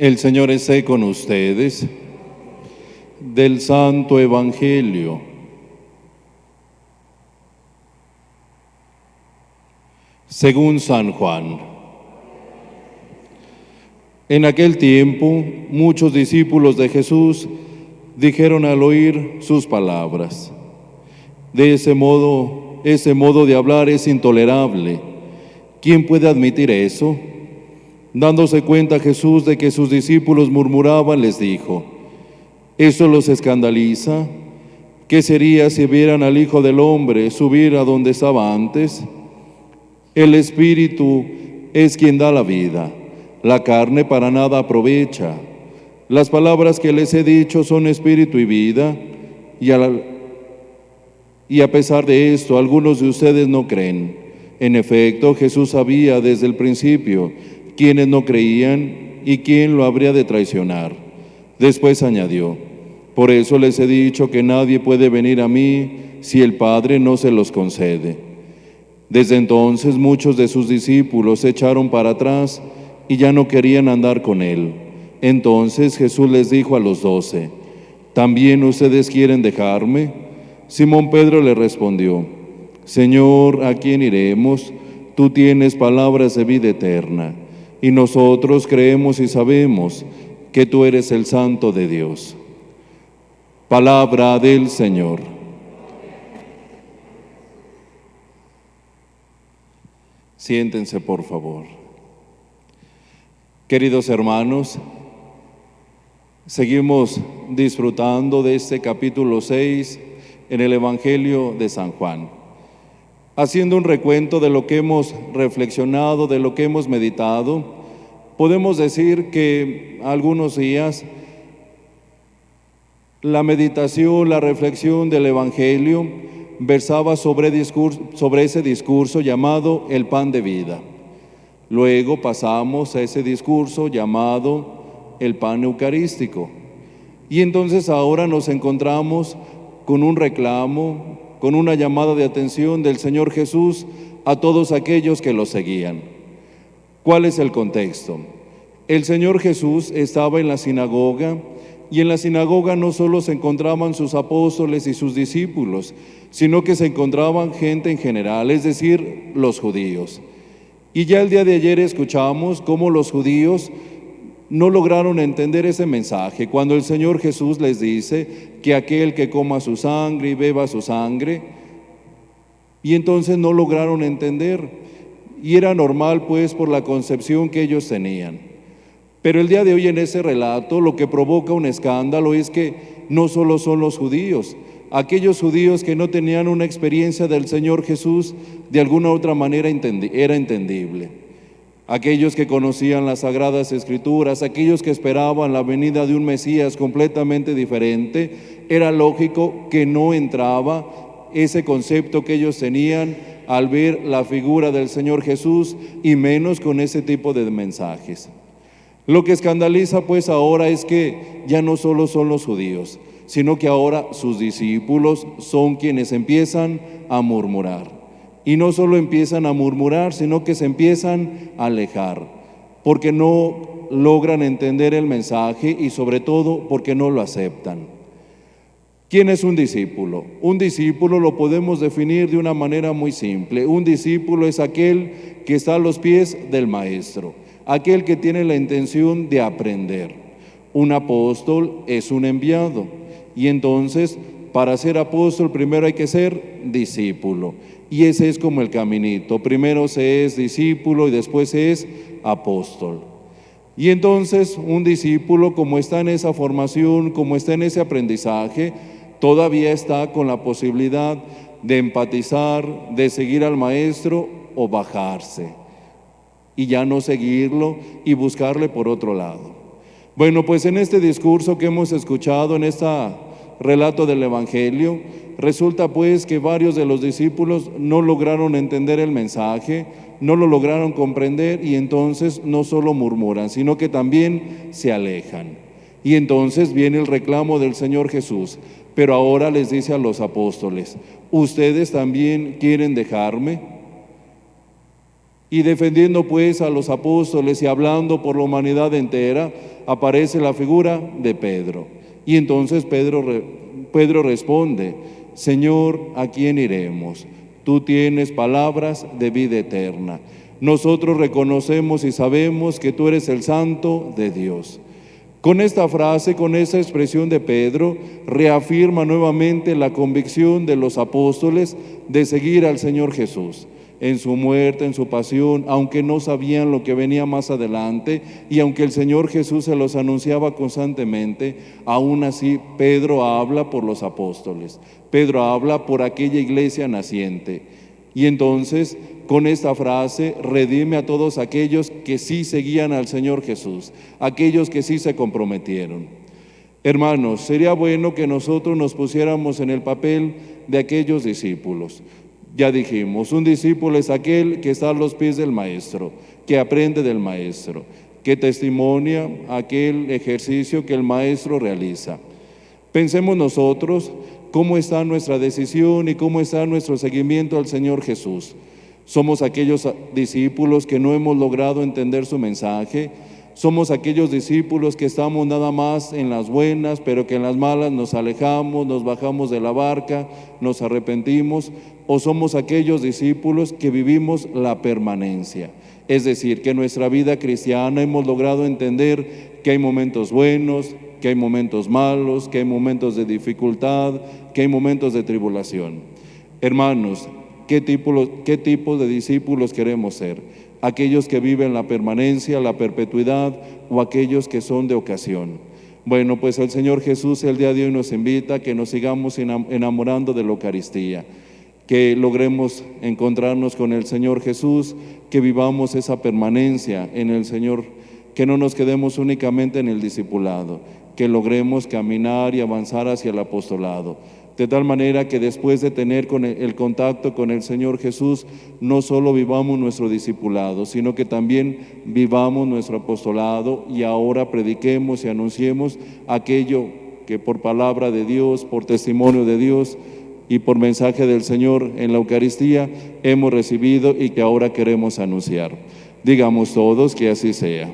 El Señor esté con ustedes. Del Santo Evangelio según San Juan. En aquel tiempo, muchos discípulos de Jesús dijeron al oír sus palabras: ese modo de hablar es intolerable. ¿Quién puede admitir eso? Dándose cuenta Jesús de que sus discípulos murmuraban, les dijo: ¿eso los escandaliza? ¿Qué sería si vieran al Hijo del Hombre subir a donde estaba antes? El Espíritu es quien da la vida, la carne para nada aprovecha. Las palabras que les he dicho son espíritu y vida, y a pesar de esto, algunos de ustedes no creen. En efecto, Jesús sabía desde el principio quiénes no creían y quién lo habría de traicionar. Después añadió: por eso les he dicho que nadie puede venir a mí si el Padre no se los concede. Desde entonces muchos de sus discípulos se echaron para atrás y ya no querían andar con él. Entonces Jesús les dijo a los 12: ¿también ustedes quieren dejarme? Simón Pedro le respondió: Señor, ¿a quién iremos? Tú tienes palabras de vida eterna, y nosotros creemos y sabemos que tú eres el Santo de Dios. Palabra del Señor. Siéntense, por favor. Queridos hermanos, seguimos disfrutando de este capítulo 6 en el Evangelio de San Juan, haciendo un recuento de lo que hemos reflexionado, de lo que hemos meditado. Podemos decir que algunos días la meditación, la reflexión del Evangelio versaba sobre ese discurso llamado el pan de vida. Luego pasamos a ese discurso llamado el pan eucarístico. Y entonces ahora nos encontramos con un reclamo, con una llamada de atención del Señor Jesús a todos aquellos que lo seguían. ¿Cuál es el contexto? El Señor Jesús estaba en la sinagoga, y en la sinagoga no solo se encontraban sus apóstoles y sus discípulos, sino que se encontraban gente en general, es decir, los judíos. Y ya el día de ayer escuchamos cómo los judíos no lograron entender ese mensaje, cuando el Señor Jesús les dice que aquel que coma su sangre y beba su sangre, y entonces no lograron entender, y era normal pues por la concepción que ellos tenían. Pero el día de hoy en ese relato lo que provoca un escándalo es que no solo son los judíos, aquellos judíos que no tenían una experiencia del Señor Jesús de alguna otra manera era entendible. Aquellos que conocían las Sagradas Escrituras, aquellos que esperaban la venida de un Mesías completamente diferente, era lógico que no entraba ese concepto que ellos tenían al ver la figura del Señor Jesús, y menos con ese tipo de mensajes. Lo que escandaliza pues ahora es que ya no solo son los judíos, sino que ahora sus discípulos son quienes empiezan a murmurar. Y no solo empiezan a murmurar, sino que se empiezan a alejar, porque no logran entender el mensaje y sobre todo porque no lo aceptan. ¿Quién es un discípulo? Un discípulo lo podemos definir de una manera muy simple. Un discípulo es aquel que está a los pies del maestro, aquel que tiene la intención de aprender. Un apóstol es un enviado, y entonces para ser apóstol primero hay que ser discípulo, y ese es como el caminito: primero se es discípulo y después se es apóstol. Y entonces un discípulo, como está en esa formación, como está en ese aprendizaje, todavía está con la posibilidad de empatizar, de seguir al maestro o bajarse y ya no seguirlo y buscarle por otro lado. Bueno, pues en este discurso que hemos escuchado, en este relato del Evangelio, resulta pues que varios de los discípulos no lograron entender el mensaje, no lo lograron comprender, y entonces no solo murmuran, sino que también se alejan. Y entonces viene el reclamo del Señor Jesús, pero ahora les dice a los apóstoles: ¿ustedes también quieren dejarme? Y defendiendo pues a los apóstoles y hablando por la humanidad entera, aparece la figura de Pedro. Y entonces Pedro responde: Señor, ¿a quién iremos? Tú tienes palabras de vida eterna. Nosotros reconocemos y sabemos que tú eres el Santo de Dios. Con esta frase, con esa expresión de Pedro, reafirma nuevamente la convicción de los apóstoles de seguir al Señor Jesús en su muerte, en su pasión, aunque no sabían lo que venía más adelante y aunque el Señor Jesús se los anunciaba constantemente, aún así Pedro habla por los apóstoles, Pedro habla por aquella iglesia naciente. Y entonces, con esta frase, redime a todos aquellos que sí seguían al Señor Jesús, aquellos que sí se comprometieron. Hermanos, sería bueno que nosotros nos pusiéramos en el papel de aquellos discípulos. Ya dijimos, un discípulo es aquel que está a los pies del Maestro, que aprende del Maestro, que testimonia aquel ejercicio que el Maestro realiza. Pensemos nosotros cómo está nuestra decisión y cómo está nuestro seguimiento al Señor Jesús. Somos aquellos discípulos que no hemos logrado entender su mensaje. Somos aquellos discípulos que estamos nada más en las buenas, pero que en las malas nos alejamos, nos bajamos de la barca, nos arrepentimos. O somos aquellos discípulos que vivimos la permanencia. Es decir, que en nuestra vida cristiana hemos logrado entender que hay momentos buenos, que hay momentos malos, que hay momentos de dificultad, que hay momentos de tribulación. Hermanos, ¿qué tipo de discípulos queremos ser? ¿Aquellos que viven la permanencia, la perpetuidad, o aquellos que son de ocasión? Bueno, pues el Señor Jesús el día de hoy nos invita a que nos sigamos enamorando de la Eucaristía, que logremos encontrarnos con el Señor Jesús, que vivamos esa permanencia en el Señor, que no nos quedemos únicamente en el discipulado, que logremos caminar y avanzar hacia el apostolado, de tal manera que después de tener el contacto con el Señor Jesús, no solo vivamos nuestro discipulado, sino que también vivamos nuestro apostolado y ahora prediquemos y anunciemos aquello que por palabra de Dios, por testimonio de Dios y por mensaje del Señor en la Eucaristía hemos recibido y que ahora queremos anunciar. Digamos todos que así sea.